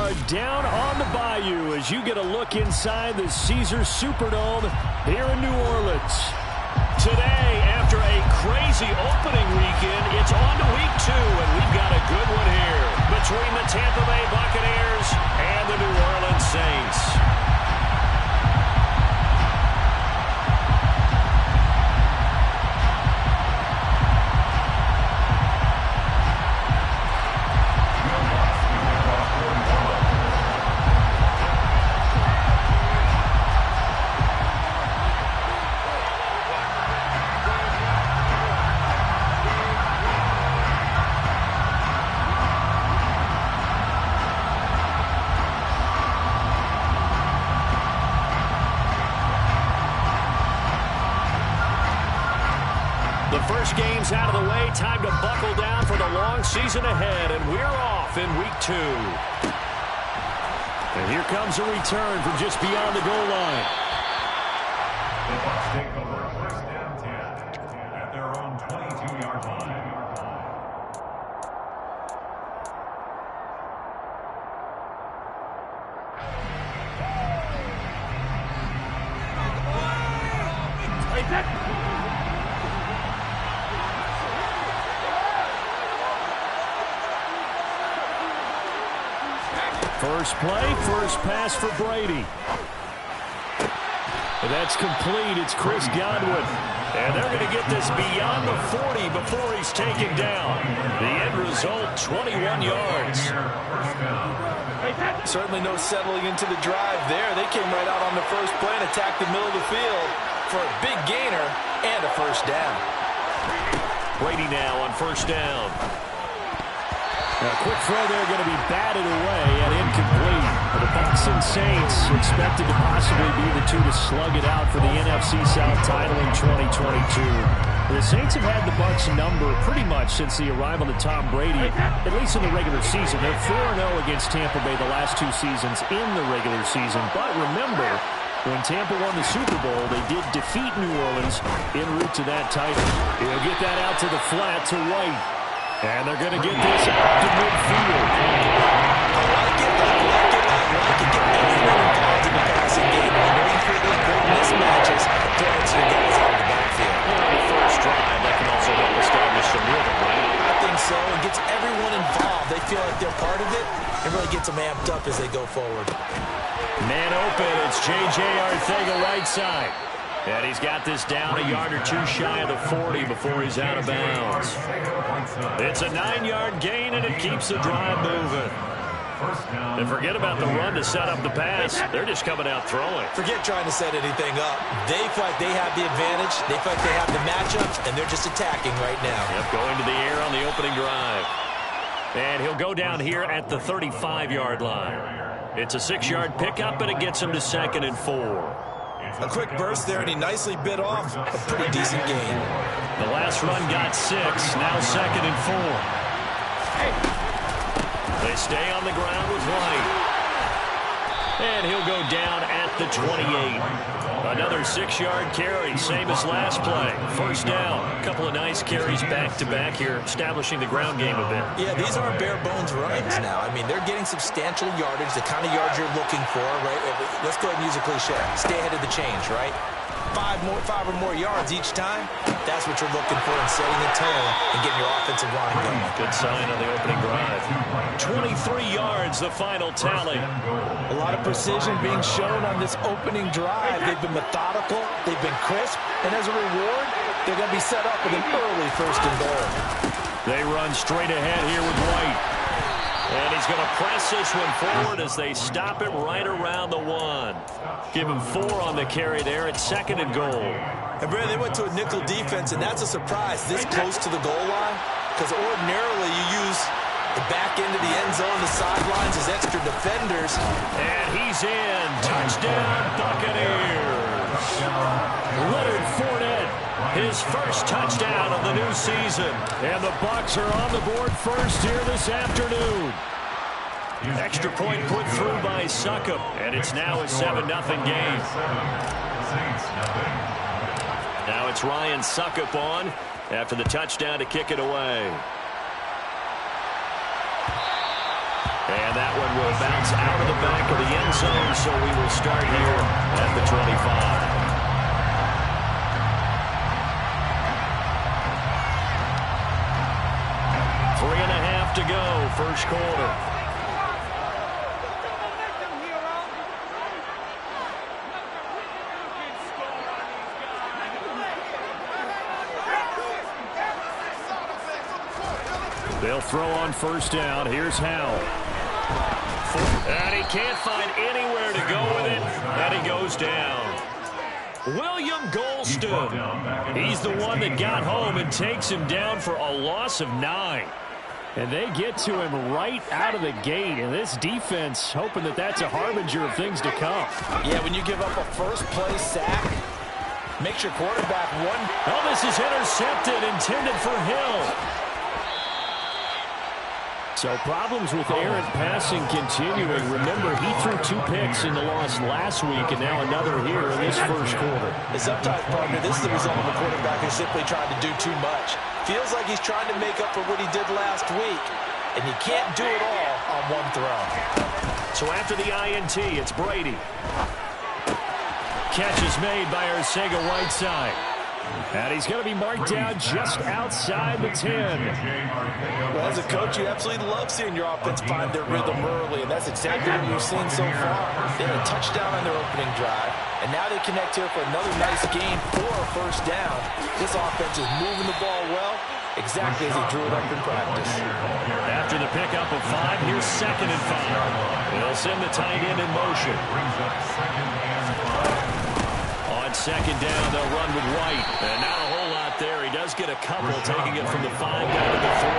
are down on the bayou as you get a look inside the Caesars Superdome here in New Orleans. Today, after a crazy opening weekend, it's on to week 2, and we've got a good one here between the Tampa Bay Buccaneers and the New Orleans Saints. The first game's out of the way. Time to buckle down for the long season ahead, and we're off in week 2. And here comes a return from just beyond the goal line. The Bucs take over first and 10 at their own 22-yard line. First play, first pass for Brady. And that's complete. It's Chris Godwin. And they're going to get this beyond the 40 before he's taken down. The end result, 21 yards. Certainly no settling into the drive there. They came right out on the first play and attacked the middle of the field for a big gainer and a first down. Brady now on first down. A quick throw there going to be batted away and incomplete. The Bucs and Saints expected to possibly be the two to slug it out for the NFC South title in 2022. The Saints have had the Bucs number pretty much since the arrival of Tom Brady, at least in the regular season. They're 4-0 against Tampa Bay the last 2 seasons in the regular season. But remember, when Tampa won the Super Bowl, they did defeat New Orleans en route to that title. He'll get that out to the flat to White. And they're going to get this out to midfield. I like it. Get everyone involved in the passing game. I know you create those great mismatches to answer your guys out of the backfield. The first drive, that can also help establish some rhythm, right? I think so. It gets everyone involved. They feel like they're part of it. It really gets them amped up as they go forward. Man open. It's J.J. Arcega right side. And he's got this down a yard or 2 shy of the 40 before he's out of bounds. It's a 9-yard gain, and it keeps the drive moving. And forget about the run to set up the pass. They're just coming out throwing. Forget trying to set anything up. They feel like they have the advantage. They feel like they have the matchups, and they're just attacking right now. Yep, going to the air on the opening drive. And he'll go down here at the 35-yard line. It's a 6-yard pickup, and it gets him to 2nd and 4. A quick burst there, and he nicely bit off a pretty decent gain. The last run got 6, now 2nd and 4. They stay on the ground with White. And he'll go down at the 28. Another 6-yard carry, same as last play. First down. A couple of nice carries back-to-back here, establishing the ground game a bit. Yeah, these aren't bare-bones runs now. I mean, they're getting substantial yardage, the kind of yards you're looking for, right? Let's go ahead and use a cliche. Stay ahead of the change, right? 5 or more yards each time, that's what you're looking for in setting the tone and getting your offensive line going. Good sign on the opening drive. 23 yards, the final tally. A lot of precision being shown on this opening drive. They've been methodical, they've been crisp, and as a reward, they're going to be set up with an early 1st and goal. They run straight ahead here with White. And he's going to press this one forward as they stop it right around the 1. Give him 4 on the carry there at 2nd and goal. And, Brandon, they went to a nickel defense, and that's a surprise this close to the goal line, because ordinarily you use the back end of the end zone, the sidelines as extra defenders. And he's in. Touchdown, Buccaneers. Leonard Fournette, his first touchdown of the new season. And the Bucs are on the board first here this afternoon. Extra point put through by Succop, and it's now a 7-0 game. Now it's Ryan Succop on after the touchdown to kick it away. And that one will bounce out of the back of the end zone, so we will start here at the 25. 3.5 to go, first quarter. They'll throw on first down. Here's Howell. And he can't find anywhere to go with it. And he goes down. William Golston. He's the one that got home and takes him down for a loss of 9. And they get to him right out of the gate. And this defense hoping that that's a harbinger of things to come. Yeah, when you give up a first-place sack, makes your quarterback one. Oh, this is intercepted, intended for Hill. So problems with errant passing continuing. Remember, he threw 2 picks in the loss last week, and now another here in this first quarter. And sometimes, partner, this is the result of a quarterback who's simply trying to do too much. Feels like he's trying to make up for what he did last week, and he can't do it all on one throw. So after the INT, it's Brady. Catch is made by Arcega-Whiteside. And he's going to be marked down just outside the 10. Well, as a coach, you absolutely love seeing your offense find their rhythm early, and that's exactly what we've seen so far. They had a touchdown on their opening drive, and now they connect here for another nice game for a first down. This offense is moving the ball well, exactly as he drew it up in practice. After the pickup of 5, here's 2nd and 5. They'll send the tight end in motion. Second down, they'll run with White. And not a whole lot there. He does get a couple, taking it from the 5 down to the 3.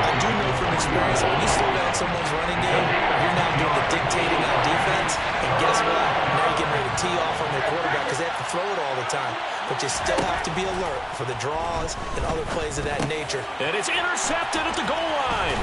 I do know from experience, when you slow down someone's running game, you're now doing the dictating on defense. And guess what? Now you're getting ready to tee off on their quarterback because they have to throw it all the time. But you still have to be alert for the draws and other plays of that nature. And it's intercepted at the goal line.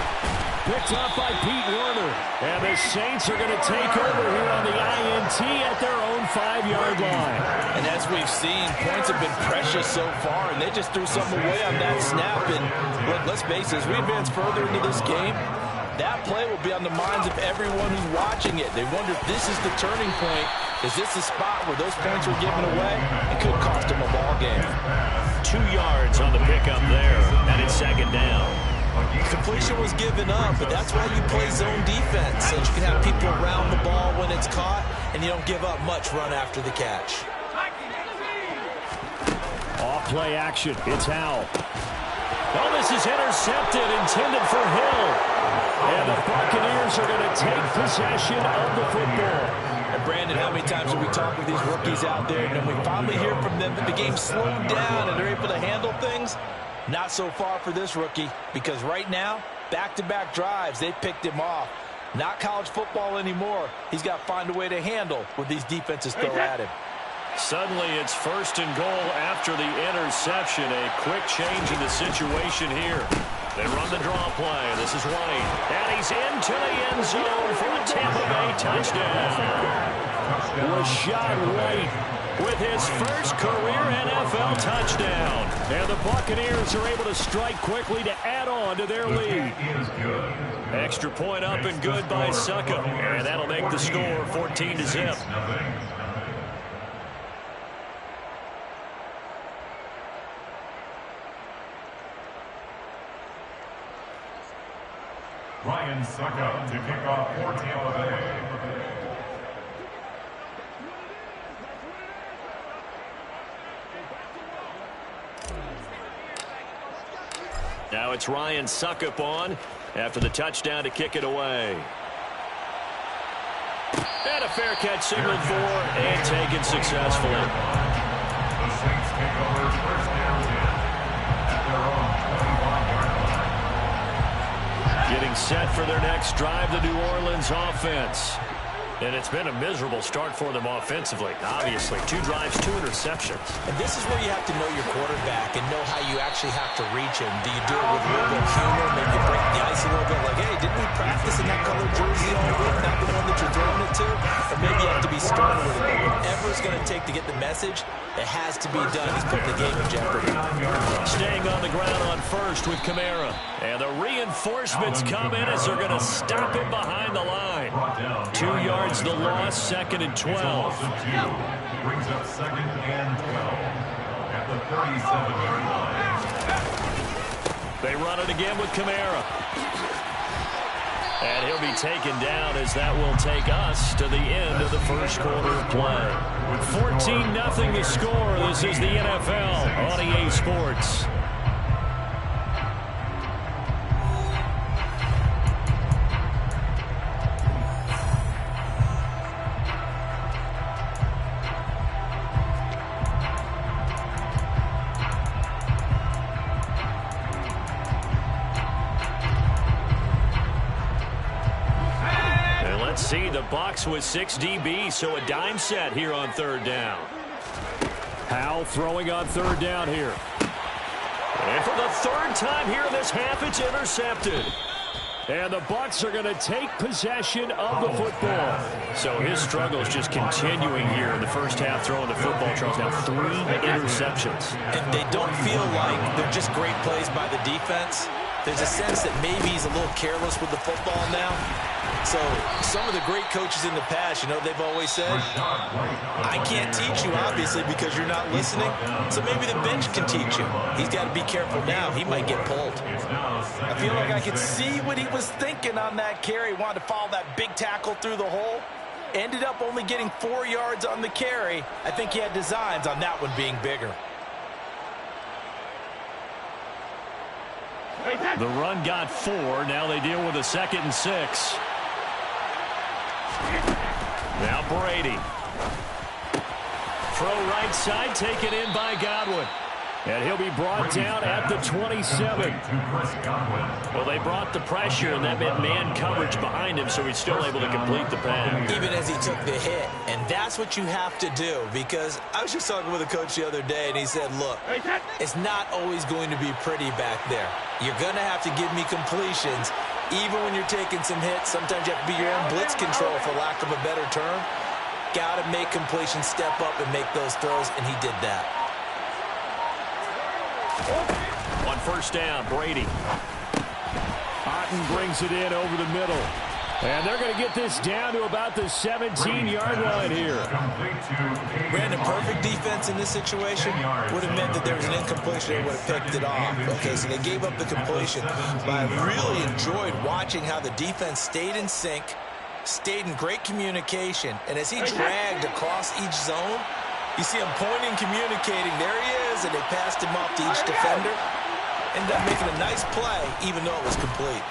Picked up by Pete Werner. And the Saints are going to take over here on the INT at their own 5-yard line. And as we've seen, points have been precious so far, and they just threw something away on that snap. And look, let's face it, as we advance further into this game, that play will be on the minds of everyone who's watching it. They wonder if this is the turning point. Is this the spot where those points were given away? It could cost them a ball game. 2 yards on the pickup there, and it's 2nd down. Completion was given up, but that's why you play zone defense, so you can have people around the ball when it's caught, and you don't give up much run after the catch. Off play action. It's Howell. Oh, this is intercepted, intended for Hill. And the Buccaneers are going to take possession of the football. And Brandon, how many times have we talked with these rookies out there, and then we finally hear from them that the game's slowed down and they're able to handle things? Not so far for this rookie, because right now, back-to-back drives, they picked him off. Not college football anymore. He's got to find a way to handle what these defenses throw at him. Suddenly, it's 1st and goal after the interception. A quick change in the situation here. They run the draw play. This is White. And he's into the end zone for the Tampa Bay touchdown. Rashad White with his first career NFL touchdown. And the Buccaneers are able to strike quickly to add on to their lead. Extra point up and good by Suckup. And that'll make the score 14-0. Ryan Suckup to kick off for Tampa Bay. Now it's Ryan Suckup on after the touchdown to kick it away. And a fair catch signaled for and taken successfully. The Saints take over first down 10 at their own 21-yard line. Getting set for their next drive, the New Orleans offense. And it's been a miserable start for them offensively. Obviously, 2 drives, 2 interceptions. And this is where you have to know your quarterback and know how you actually have to reach him. Do you do it with a little bit of humor? Maybe you break the ice a little bit like, hey, didn't we practice in that colored jersey all week? Not the one that you're throwing it to? Or maybe you have to be stern with it. But whenever whatever it's going to take to get the message, it has to be done. He's putting the game in jeopardy. Staying on the ground on first with Kamara. And the reinforcements come in as they're going to stop him behind the line. 2 yards the loss, 2nd and 12. Brings up 2nd and 12 at the 37-yard line. They run it again with Kamara. And he'll be taken down as that will take us to the end of the first quarter of play. 14-0 the score. This is the NFL on EA Sports. See the Bucs with 6 DBs, so a dime set here on 3rd down. Howell throwing on 3rd down here. And for the 3rd time here in this half, it's intercepted. And the Bucs are going to take possession of the football. So his struggle is just continuing here in the first half, throwing the football. Charles, now 3 interceptions. And they don't feel like they're just great plays by the defense. There's a sense that maybe he's a little careless with the football now. So some of the great coaches in the past, you know, they've always said, I can't teach you, obviously, because you're not listening. So maybe the bench can teach him. He's got to be careful now. He might get pulled. I feel like I could see what he was thinking on that carry. Wanted to follow that big tackle through the hole. Ended up only getting 4 yards on the carry. I think he had designs on that one being bigger. The run got 4. Now they deal with a 2nd and 6. Now Brady. Throw right side, taken in by Godwin. And he'll be brought down at the 27. Well, they brought the pressure, and that meant man coverage behind him, so he's still able to complete the pass. Even as he took the hit. And that's what you have to do, because I was just talking with a coach the other day, and he said, look, it's not always going to be pretty back there. You're going to have to give me completions. Even when you're taking some hits, sometimes you have to be your own blitz control, for lack of a better term. Got to make completions, step up, and make those throws, and he did that. On 1st down, Brady. Otten brings it in over the middle. And they're going to get this down to about the 17-yard line here. Brandon, perfect defense in this situation would have meant that there was an incompletion. They would have picked it off. Okay, so they gave up the completion. But I really enjoyed watching how the defense stayed in sync, stayed in great communication. And as he dragged across each zone, you see him pointing, communicating. There he is, and they passed him off to each defender. Ended up making a nice play, even though it was complete.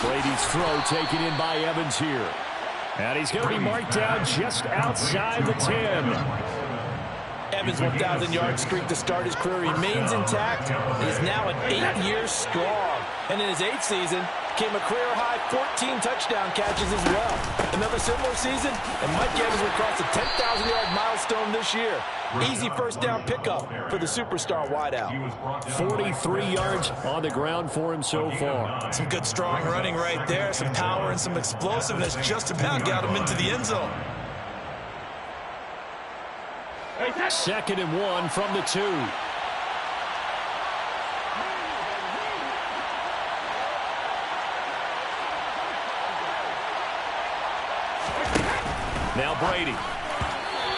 Brady's throw taken in by Evans here. And he's going to be marked down just outside the 10. Evans' 1,000-yard streak to start his career remains intact and is now at 8 years strong. And in his 8th season, came a career-high 14 touchdown catches as well. Another similar season, and Mike Evans will cross the 10,000-yard milestone this year. Easy first down pickup for the superstar wideout. 43 yards on the ground for him so far. Some good strong running right there. Some power and some explosiveness just about got him into the end zone. 2nd and 1 from the 2. Now Brady.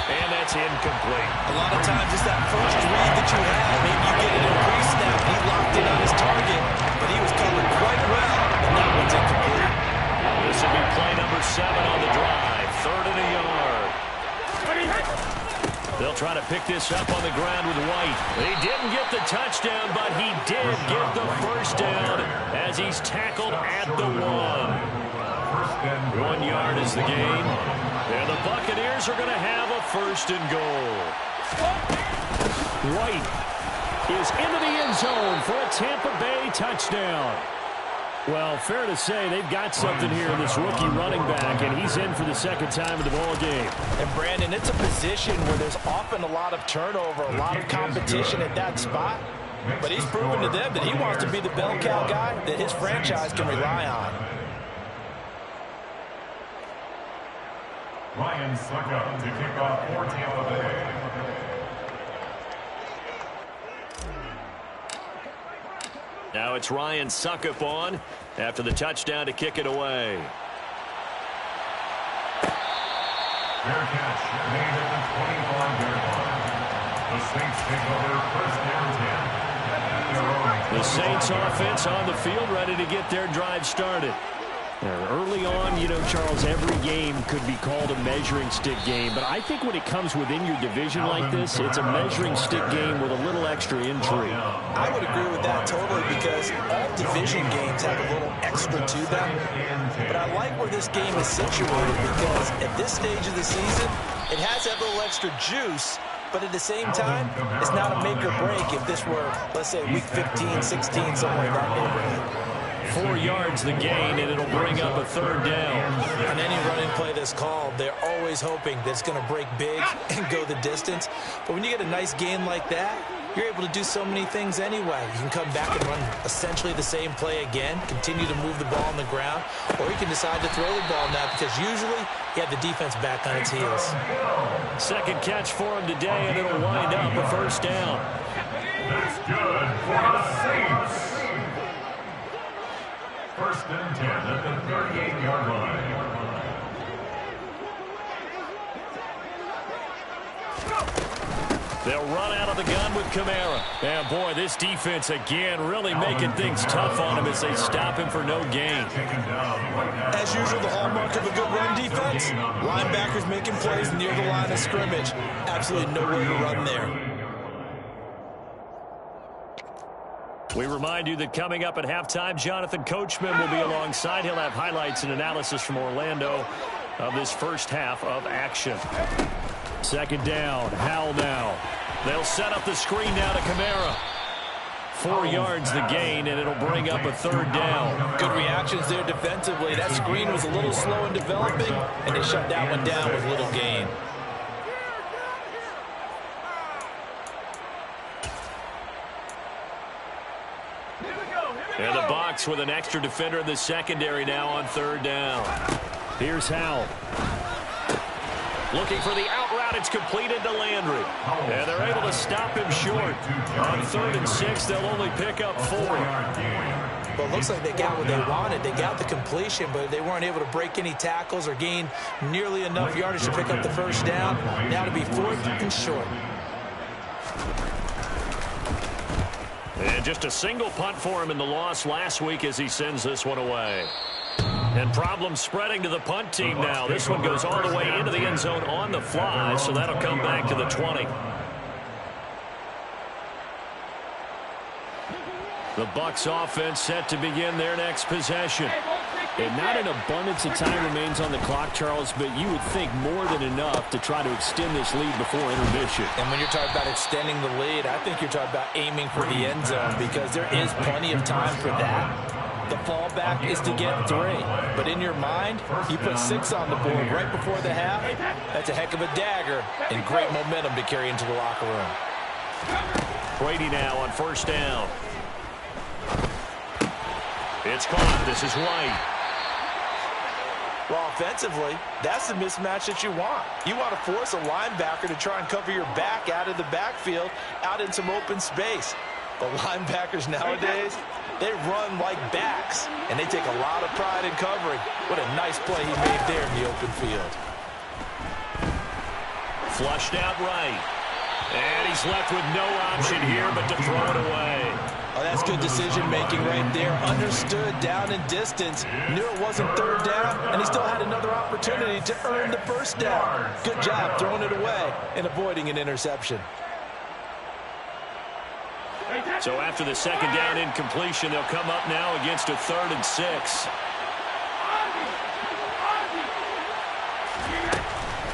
And that's incomplete. A lot of times it's that first read that you have. Maybe you get it in pre-snap. He locked in on his target, but he was covered quite well, and that one's incomplete. This will be play number 7 on the drive. 3rd and a yard. They'll try to pick this up on the ground with White. He didn't get the touchdown, but he did get the first down as he's tackled at the 1. 1 yard is the gain. And the Buccaneers are going to have a 1st and goal. White is into the end zone for a Tampa Bay touchdown. Well, fair to say they've got something here in this rookie running back, and he's in for the 2nd time in the ball game. And, Brandon, it's a position where there's often a lot of turnover, a lot of competition at that spot. But he's proven to them that he wants to be the bell cow guy that his franchise can rely on. Ryan Suckup to kick off for Tampa Bay. Now it's Ryan Suckup on after the touchdown to kick it away. Fair catch made at the 25-yard line. The Saints take over first down 10. The Saints offense on the field, ready to get their drive started. Early on, you know, Charles, every game could be called a measuring stick game. But I think when it comes within your division like this, it's a measuring stick game with a little extra intrigue. I would agree with that totally because all division games have a little extra to them. But I like where this game is situated because at this stage of the season, it has that little extra juice. But at the same time, it's not a make or break if this were, let's say, week 15, 16, somewhere in that neighborhood. 4 yards the gain, and it'll bring up a third down. On any running play that's called, they're always hoping that it's going to break big and go the distance. But when you get a nice gain like that, you're able to do so many things anyway. You can come back and run essentially the same play again, continue to move the ball on the ground, or you can decide to throw the ball now because usually you have the defense back on its heels. Second catch for him today, and it'll wind up a first down. That's good for the Saints. First and 10 at the 38-yard line. They'll run out of the gun with Kamara. And boy, this defense again really making things tough on him as they stop him for no gain. As usual, the hallmark of a good run defense, linebackers making plays near the line of scrimmage. Absolutely nowhere to run there. We remind you that coming up at halftime, Jonathan Coachman will be alongside. He'll have highlights and analysis from Orlando of this first half of action. Second down, Howell now. They'll set up the screen now to Kamara. 4 yards the gain, and it'll bring up a third down. Good reactions there defensively. That screen was a little slow in developing, and they shut that one down with little gain. And the box with an extra defender in the secondary now on third down. Here's Howell. Looking for the out route. It's completed to Landry. And they're able to stop him short. On 3rd and 6, they'll only pick up 4. Well, it looks like they got what they wanted. They got the completion, but they weren't able to break any tackles or gain nearly enough yardage to pick up the first down. Now to be 4th and short. And just a single punt for him in the loss last week as he sends this one away. And problems spreading to the punt team now. This one goes all the way into the end zone on the fly, so that'll come back to the 20. The Bucs offense set to begin their next possession. And not an abundance of time remains on the clock, Charles, but you would think more than enough to try to extend this lead before intermission. And when you're talking about extending the lead, I think you're talking about aiming for the end zone because there is plenty of time for that. The fallback is to get 3. But in your mind, you put 6 on the board right before the half. That's a heck of a dagger and great momentum to carry into the locker room. Brady now on first down. It's caught. This is White. Well, offensively, that's the mismatch that you want. You want to force a linebacker to try and cover your back out of the backfield, out in some open space. But linebackers nowadays, they run like backs, and they take a lot of pride in covering. What a nice play he made there in the open field. Flushed out right. And he's left with no option here but to throw it away. Oh, that's good decision-making right there. Understood down in distance. Knew it wasn't 3rd down, and he still had another opportunity to earn the first down. Good job throwing it away and avoiding an interception. So after the second down incompletion, they'll come up now against a 3rd and 6.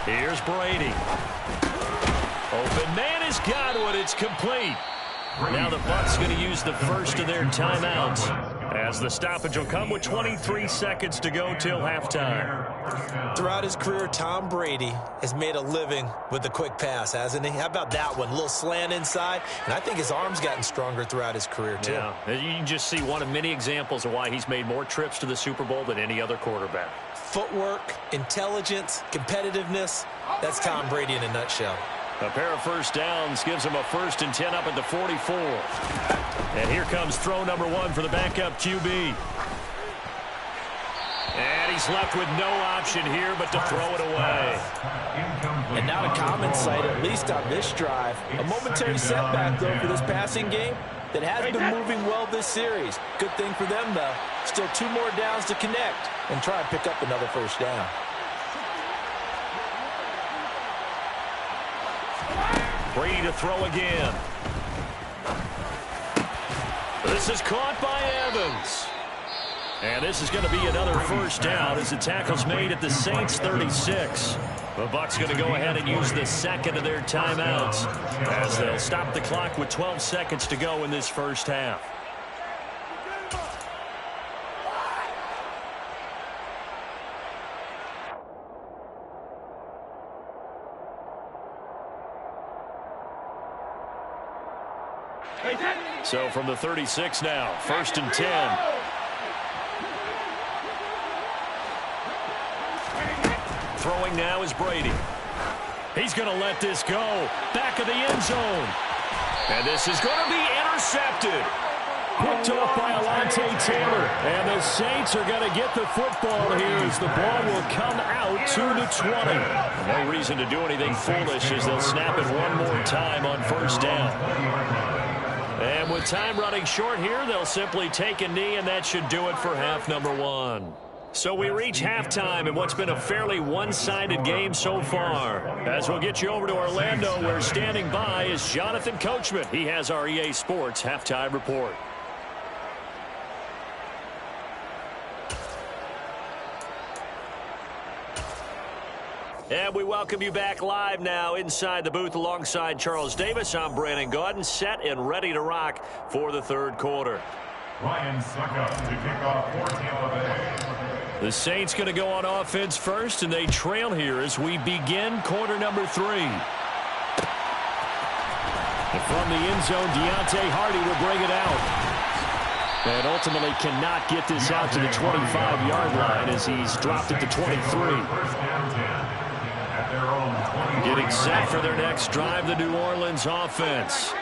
Here's Brady. Open man has got one. It's complete. Now the Bucs going to use the first of their timeouts. As the stoppage will come with 23 seconds to go till halftime. Throughout his career, Tom Brady has made a living with the quick pass, hasn't he? How about that one? A little slant inside, and I think his arm's gotten stronger throughout his career, too. Yeah, you can just see one of many examples of why he's made more trips to the Super Bowl than any other quarterback. Footwork, intelligence, competitiveness, that's Tom Brady in a nutshell. A pair of first downs gives him a 1st and 10 up at the 44. And here comes throw number 1 for the backup QB. And he's left with no option here but to throw it away. And not a common sight, at least on this drive. A momentary setback, though, for this passing game that has been moving well this series. Good thing for them, though. Still 2 more downs to connect and try and pick up another first down. Brady to throw again. This is caught by Evans. And this is going to be another first down as the tackle's made at the Saints 36. The Bucs going to go ahead and use the second of their timeouts as they'll stop the clock with 12 seconds to go in this first half. So from the 36 now, 1st and 10. Throwing now is Brady. He's going to let this go. Back of the end zone. And this is going to be intercepted. Picked off by Alontae Taylor. And the Saints are going to get the football here as the ball will come out to the 20. No reason to do anything foolish as they'll snap it one more time on first down. And with time running short here, they'll simply take a knee, and that should do it for half number 1. So we reach halftime in what's been a fairly one-sided game so far. As we'll get you over to Orlando, where standing by is Jonathan Coachman. He has our EA Sports halftime report. And we welcome you back live now inside the booth alongside Charles Davis. I'm Brandon Gaudin, set and ready to rock for the third quarter. Ryan Suckup to kick off for Tampa Bay. The Saints going to go on offense first, and they trail here as we begin quarter number 3. And from the end zone, Deontay Hardy will bring it out. And ultimately cannot get this out to the 25-yard line as he's dropped it to 23. Getting set for their next drive, the New Orleans offense.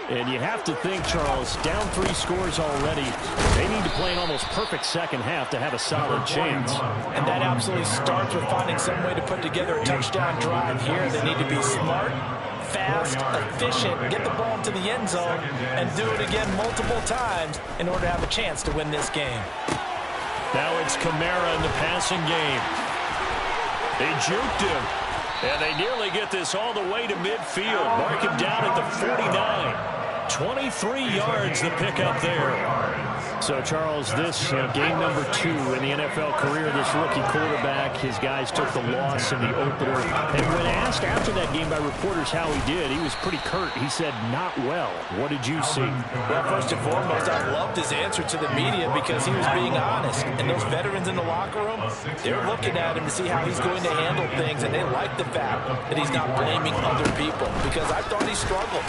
And you have to think, Charles, down 3 scores already. They need to play an almost perfect second half to have a solid chance. And that absolutely starts with finding some way to put together a touchdown drive here. They need to be smart, fast, efficient, get the ball into the end zone, and do it again multiple times in order to have a chance to win this game. Now it's Kamara in the passing game. They juked him. And they nearly get this all the way to midfield. Mark him down at the 49. 23 yards the pickup there. So, Charles, this game number 2 in the NFL career, this rookie quarterback, his guys took the loss in the opener. And when asked after that game by reporters how he did, he was pretty curt. He said, not well. What did you see? Well, first and foremost, I loved his answer to the media because he was being honest. And those veterans in the locker room, they're looking at him to see how he's going to handle things, and they like the fact that he's not blaming other people because I thought he struggled.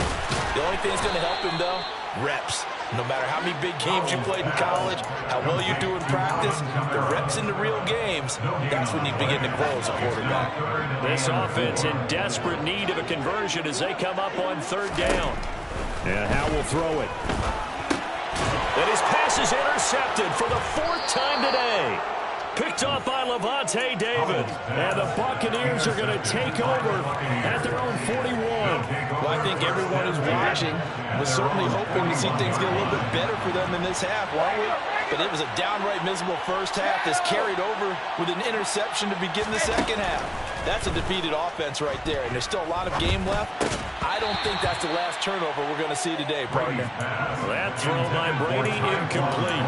The only thing that's going to help him, though, reps. No matter how many big games you played in college, how well you do in practice, the reps in the real games, that's when you begin to grow as a quarterback. This offense in desperate need of a conversion as they come up on third down. And Howe will throw it. And his pass is intercepted for the 4th time today. Picked off by Levante David. And the Buccaneers are going to take over at their own 41. Well, I think everyone who's watching was certainly hoping to see things get a little bit better for them in this half, weren't we? But it was a downright miserable first half that's carried over with an interception to begin the second half. That's a defeated offense right there, and there's still a lot of game left. I don't think that's the last turnover we're going to see today, partner. That throw by Brady incomplete.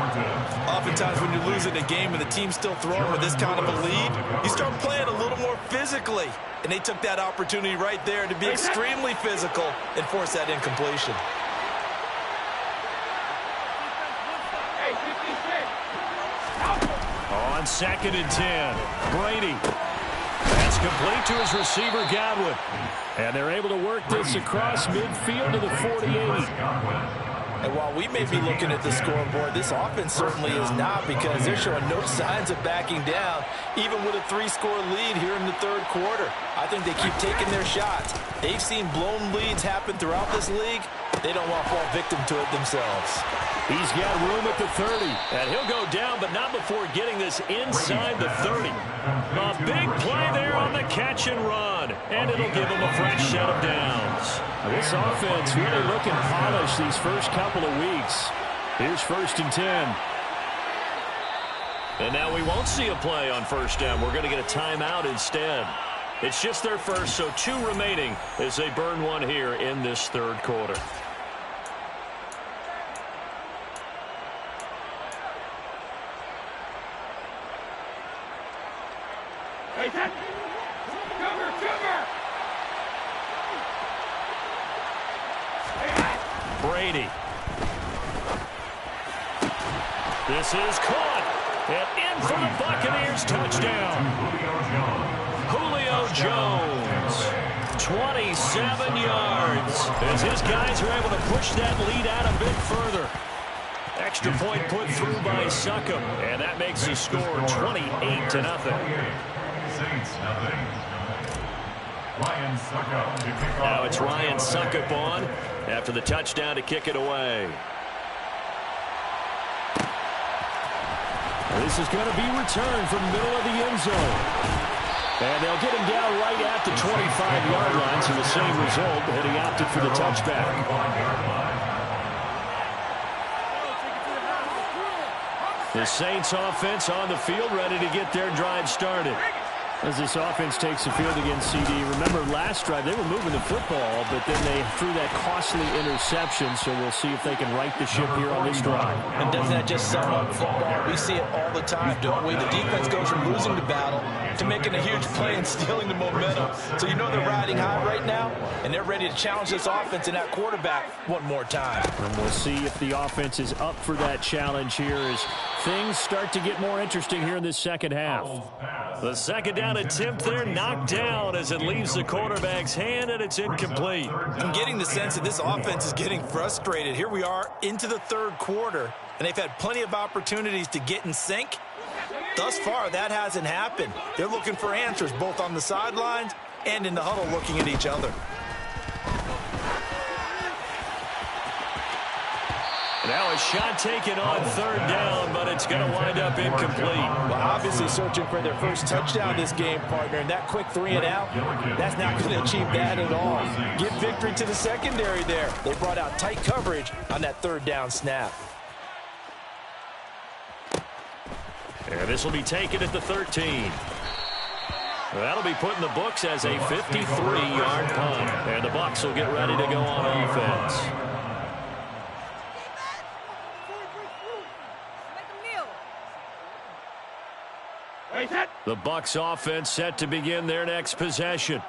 Oftentimes when you're losing a game and the team's still throwing with this kind of a lead, you start playing a little more physically. And they took that opportunity right there to be extremely physical and force that incompletion. 2nd and 10. Brady. That's complete to his receiver, Godwin. And they're able to work this across midfield to the 48. And while we may be looking at the scoreboard, this offense certainly is not, because they're showing no signs of backing down, even with a 3-score lead here in the third quarter. I think they keep taking their shots. They've seen blown leads happen throughout this league. They don't want to fall victim to it themselves. He's got room at the 30, and he'll go down, but not before getting this inside the 30. A big play there on the catch and run, and it'll give him a fresh set of downs. This offense really looking polished these first couple of weeks. Here's 1st and 10. And now we won't see a play on 1st down. We're going to get a timeout instead. It's just their first, so 2 remaining as they burn one here in this third quarter. Brady. This is caught. And in for the Buccaneers, touchdown. Julio Jones, 27 yards. As his guys are able to push that lead out a bit further. Extra point put through by Succop. And that makes the score 28-0. Now it's Ryan Succop on after the touchdown to kick it away. This is going to be returned from the middle of the end zone. And they'll get him down right at the 25-yard line, so the same result, but he opted for the touchback. The Saints offense on the field, ready to get their drive started. As this offense takes the field against CD, remember last drive they were moving the football, but then they threw that costly interception, so we'll see if they can right the ship here on this drive. And doesn't that just sum up football? We see it all the time, don't we? The defense goes from losing the battle to making a huge play and stealing the momentum. So you know they're riding high right now, and they're ready to challenge this offense and that quarterback one more time. And we'll see if the offense is up for that challenge here as things start to get more interesting here in this second half. The 2nd down attempt there knocked down as it leaves the quarterback's hand, and it's incomplete. I'm getting the sense that this offense is getting frustrated. Here we are into the third quarter, and they've had plenty of opportunities to get in sync. Thus far, that hasn't happened. They're looking for answers both on the sidelines and in the huddle looking at each other. Now a shot taken on 3rd down, but it's going to wind up incomplete. Well, obviously searching for their first touchdown this game, partner, and that quick 3 and out, that's not going to achieve that at all. Give victory to the secondary there. They brought out tight coverage on that 3rd down snap. And this will be taken at the 13. That'll be put in the books as a 53-yard punt. And the Bucs will get ready to go on offense. The Bucs offense set to begin their next possession.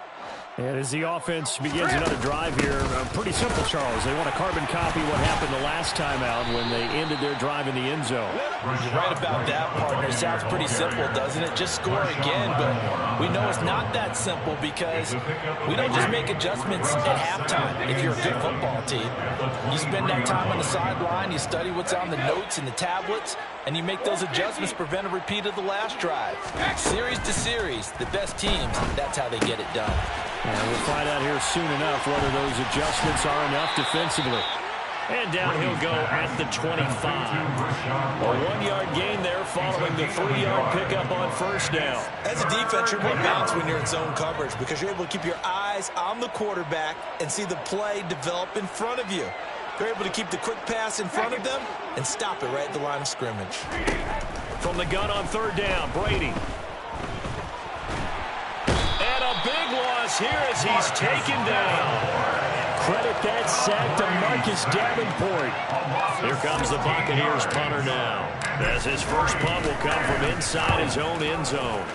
And as the offense begins another drive here, pretty simple, Charles. They want to carbon copy what happened the last time out when they ended their drive in the end zone. You're right about that, partner. Sounds pretty simple, doesn't it? Just score again, but we know it's not that simple because we don't just make adjustments at halftime if you're a good football team. You spend that time on the sideline, you study what's on the notes and the tablets, and you make those adjustments to prevent a repeat of the last drive. Series to series, the best teams, that's how they get it done. And we'll find out here soon enough whether those adjustments are enough defensively. And down he'll go at the 25. A 1-yard gain there following the 3-yard pickup on 1st down. As a defense, you're more balanced when you're in zone coverage because you're able to keep your eyes on the quarterback and see the play develop in front of you. They're able to keep the quick pass in front of them and stop it right at the line of scrimmage. From the gun on 3rd down, Brady. And a big loss here as he's taken down. Credit that sack to Marcus Davenport. Here comes the Buccaneers punter now, as his first punt will come from inside his own end zone.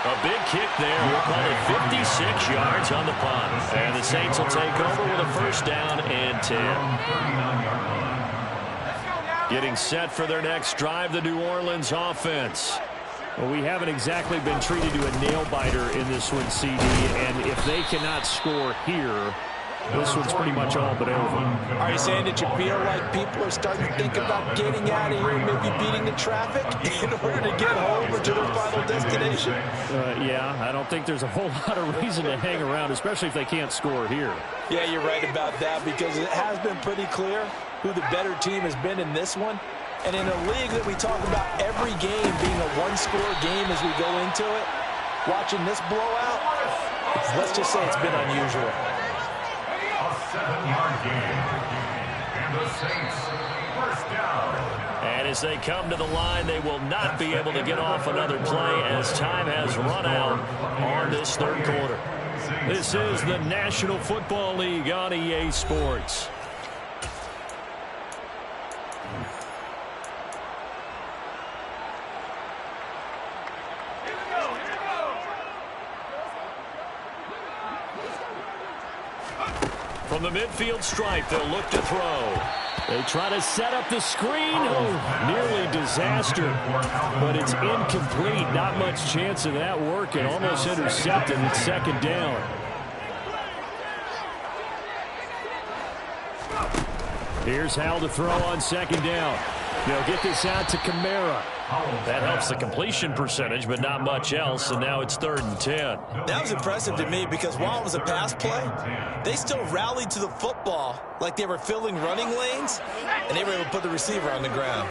A big kick there. We'll call it 56 yards on the punt. And the Saints will take over with a first down and 10. Getting set for their next drive, the New Orleans offense. Well, we haven't exactly been treated to a nail-biter in this one, CD. And if they cannot score here, this one's pretty much all but over. Are you saying that you feel like people are starting to think about getting out of here, maybe beating the traffic in order to get home or to their final destination? Yeah, I don't think there's a whole lot of reason to hang around, especially if they can't score here. Yeah, you're right about that, because it has been pretty clear who the better team has been in this one. And in a league that we talk about every game being a one-score game as we go into it, watching this blowout, let's just say it's been unusual. A 7-yard gain. And the Saints, first down. And as they come to the line, they will not be able to get off another play as time has run out on this third quarter. This is the National Football League on EA Sports. From the midfield stripe, they'll look to throw. They try to set up the screen. Oh, nearly disaster. But it's incomplete. Not much chance of that working. Almost intercepted. It's second down. Here's Howell to throw on second down. They'll get this out to Kamara. That helps the completion percentage, but not much else, and now it's 3rd and 10. That was impressive to me because while it was a pass play, they still rallied to the football like they were filling running lanes, and they were able to put the receiver on the ground.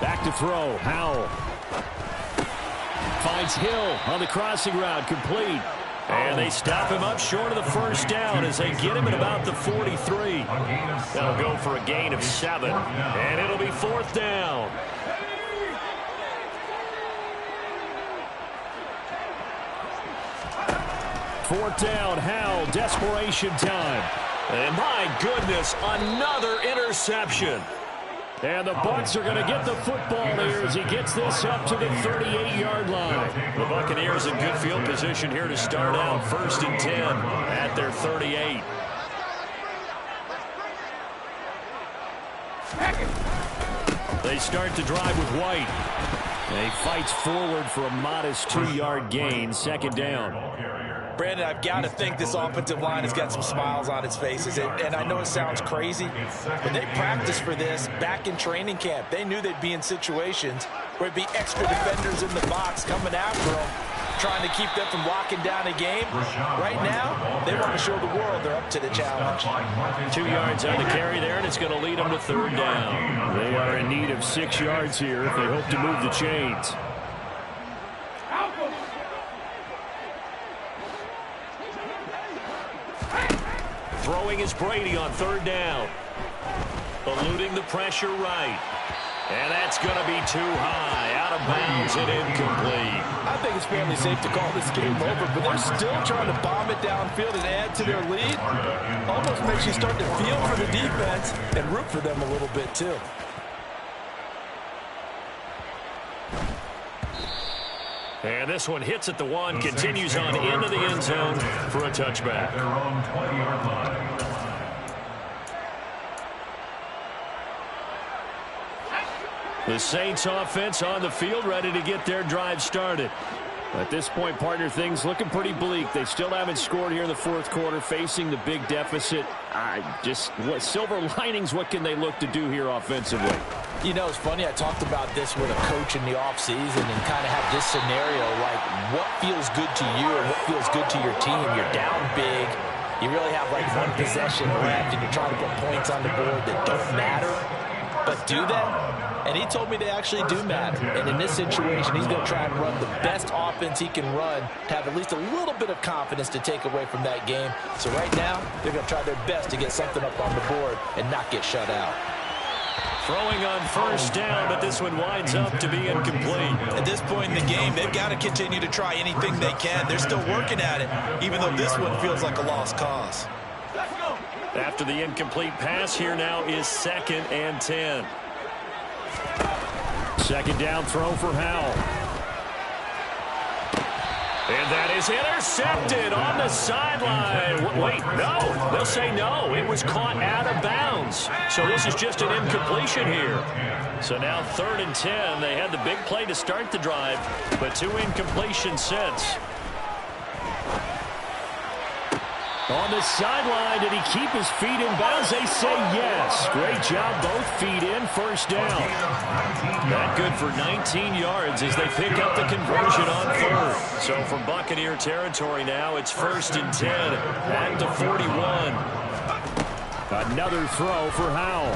Back to throw, Howell. Finds Hill on the crossing route, complete. And they stop him up short of the first down as they get him at about the 43. That'll go for a gain of 7. And it'll be 4th down. Fourth down, Howell, desperation time. And my goodness, another interception. And the Bucs are going to get the football here as he gets this up to the 38-yard line. The Buccaneers in good field position here to start out 1st and 10 at their 38. They start to drive with White. And he fights forward for a modest 2-yard gain, 2nd down. Brandon, I've got to think this offensive line has got some smiles on its faces. And I know it sounds crazy, but they practiced for this back in training camp. They knew they'd be in situations where it'd be extra defenders in the box coming after them, trying to keep them from locking down a game. Right now, they want to show the world they're up to the challenge. 2 yards on the carry there, and it's going to lead them to 3rd down. They are in need of 6 yards here if they hope to move the chains. Throwing is Brady on 3rd down. Eluding the pressure right. And that's going to be too high. Out of bounds and incomplete. I think it's fairly safe to call this game over, but they're still trying to bomb it downfield and add to their lead. Almost makes you start to feel for the defense and root for them a little bit, too. And this one hits at the 1, continues on into the end zone for a touchback. Their own 20-yard line. The Saints offense on the field, ready to get their drive started. At this point, partner, things looking pretty bleak. They still haven't scored here in the 4th quarter, facing the big deficit. What silver linings, what can they look to do here offensively? You know, it's funny, I talked about this with a coach in the offseason and kind of had this scenario, like what feels good to you and what feels good to your team. You're down big. You really have like 1 possession left and you're trying to put points on the board that don't matter. But do that? And he told me they actually do matter. And in this situation, he's going to try and run the best offense he can run to have at least a little bit of confidence to take away from that game. So right now, they're going to try their best to get something up on the board and not get shut out. Throwing on 1st down, but this one winds up to be incomplete. At this point in the game, they've got to continue to try anything they can. They're still working at it, even though this one feels like a lost cause. After the incomplete pass, here now is 2nd and 10. Second down throw for Howell. And that is intercepted on the sideline. Wait, no. They'll say no. It was caught out of bounds. So this is just an incompletion here. So now 3rd and 10. They had the big play to start the drive, but 2 incompletions since. On the sideline, did he keep his feet in bounds? They say yes. Great job, both feet in, first down. Not good for 19 yards as they pick up the conversion on 3rd. So from Buccaneer territory now, it's 1st and 10 at the 41. Another throw for Howell.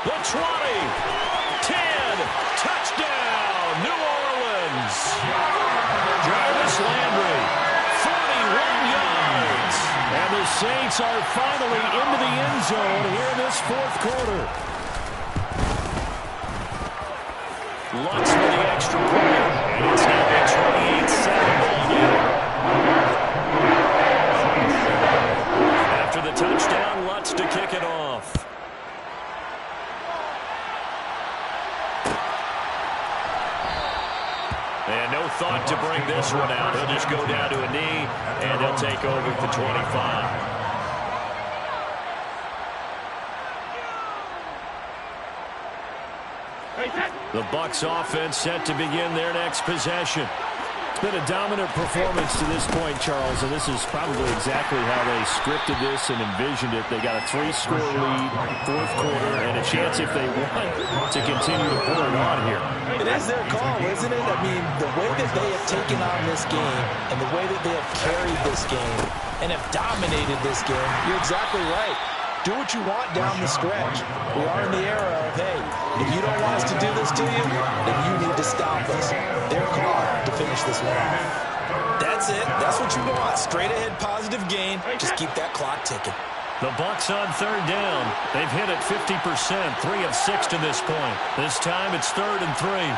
The 20, 10, touchdown, New Orleans. Jarvis Landry. 41 yards. And the Saints are finally into the end zone here in this 4th quarter. Lutz for the extra point. And it's now a 28-7 ball game. After the touchdown, Lutz to kick it off. And no thought to bring this one out. He'll just go down to a knee, and they'll take over at the 25. The Bucs offense set to begin their next possession. It's been a dominant performance to this point, Charles, and this is probably exactly how they scripted this and envisioned it. They got a 3-score lead, 4th quarter, and a chance if they want to continue to pull it on here. It is their call, isn't it? I mean, the way that they have taken on this game and the way that they have carried this game and have dominated this game, you're exactly right. Do what you want down the stretch. We are in the era of, hey, if you don't want us to do this to you, then you need to stop us. Their call to finish this one off. That's it. That's what you want. Straight ahead positive gain. Just keep that clock ticking. The Bucs on 3rd down. They've hit it 50%, 3 of 6 to this point. This time it's 3rd and 3.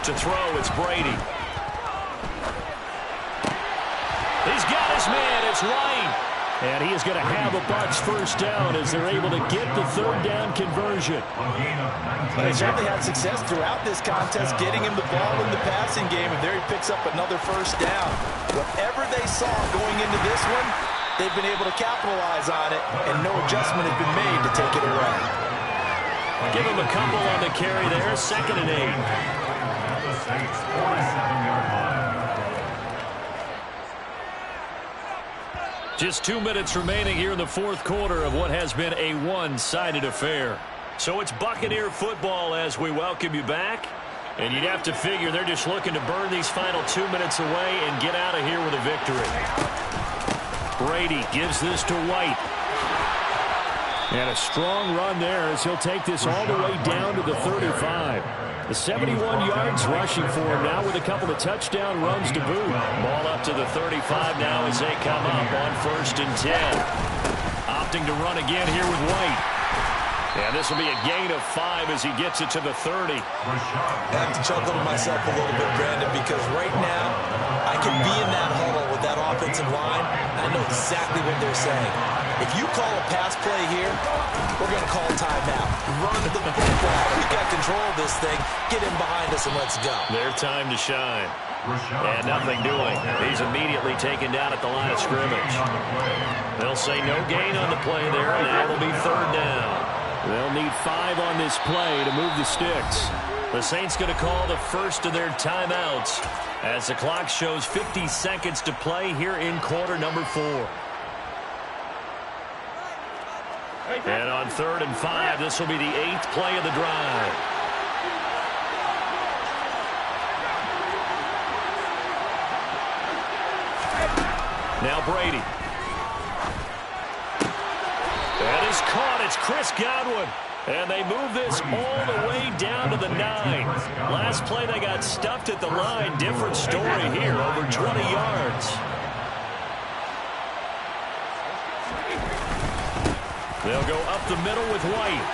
To throw, it's Brady. He's got his man. It's White. And he is going to have a Bucs first down as they're able to get the 3rd down conversion. They certainly had success throughout this contest, getting him the ball in the passing game, and there he picks up another first down. Whatever they saw going into this one, they've been able to capitalize on it, and no adjustment has been made to take it away. Give him a couple on the carry there, 2nd and 8. Just 2 minutes remaining here in the 4th quarter of what has been a one-sided affair. So it's Buccaneer football as we welcome you back. And you'd have to figure they're just looking to burn these final 2 minutes away and get out of here with a victory. Brady gives this to White. And a strong run there as he'll take this all the way down to the 35. The 71 yards rushing for him now with a couple of touchdown runs to boot. Ball up to the 35 now as they come up on 1st and 10. Opting to run again here with White. And this will be a gain of 5 as he gets it to the 30. I have to chuckle to myself a little bit, Brandon, because right now I can be in that huddle with that offensive line. I know exactly what they're saying. If you call a pass play here, we're going to call timeout. Run the football. We got control of this thing. Get in behind us and let's go. Their time to shine. And nothing doing. He's immediately taken down at the line of scrimmage. They'll say no gain on the play there, and now it'll be 3rd down. They'll need 5 on this play to move the sticks. The Saints going to call the first of their timeouts as the clock shows 50 seconds to play here in quarter number 4. And on 3rd and 5, this will be the 8th play of the drive. Now Brady. That is caught. It's Chris Godwin. And they move this all the way down to the 9. Last play they got stuffed at the line. Different story here, over 20 yards. They'll go up the middle with White.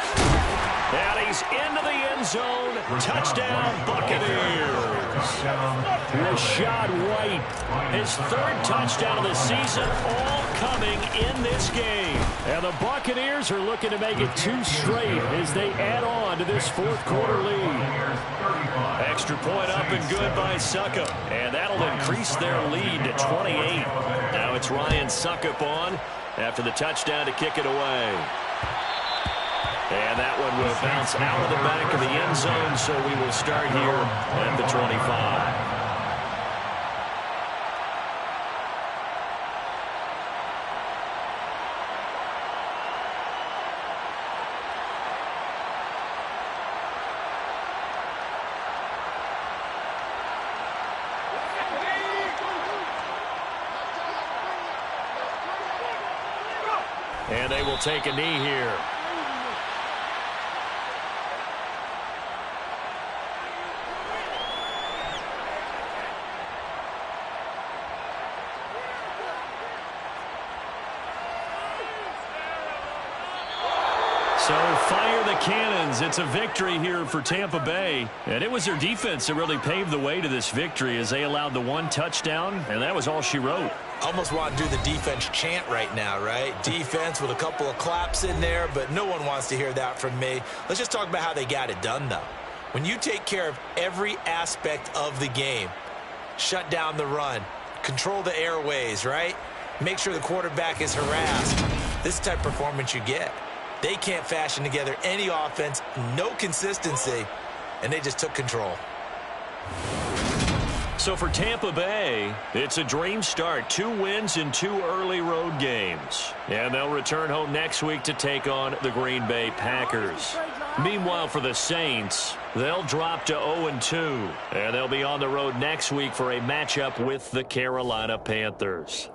And he's into the end zone. Touchdown, Buccaneers. Rashad White, his 3rd touchdown of the season, all coming in this game. And the Buccaneers are looking to make it 2 straight as they add on to this fourth quarter lead. Extra point up and good by Succop. And that'll increase their lead to 28. Now it's Ryan Succop on after the touchdown to kick it away. And that one will bounce out of the back of the end zone, so we will start here at the 25. And they will take a knee here. So fire the cannons. It's a victory here for Tampa Bay. And it was their defense that really paved the way to this victory as they allowed the 1 touchdown, and that was all she wrote. Almost want to do the defense chant right now, right? Defense with a couple of claps in there, but no one wants to hear that from me. Let's just talk about how they got it done, though. When you take care of every aspect of the game, shut down the run, control the airways, right? Make sure the quarterback is harassed. This type of performance you get. They can't fashion together any offense, no consistency, and they just took control. So for Tampa Bay, it's a dream start. 2 wins in 2 early road games. And they'll return home next week to take on the Green Bay Packers. Meanwhile, for the Saints, they'll drop to 0-2. And they'll be on the road next week for a matchup with the Carolina Panthers.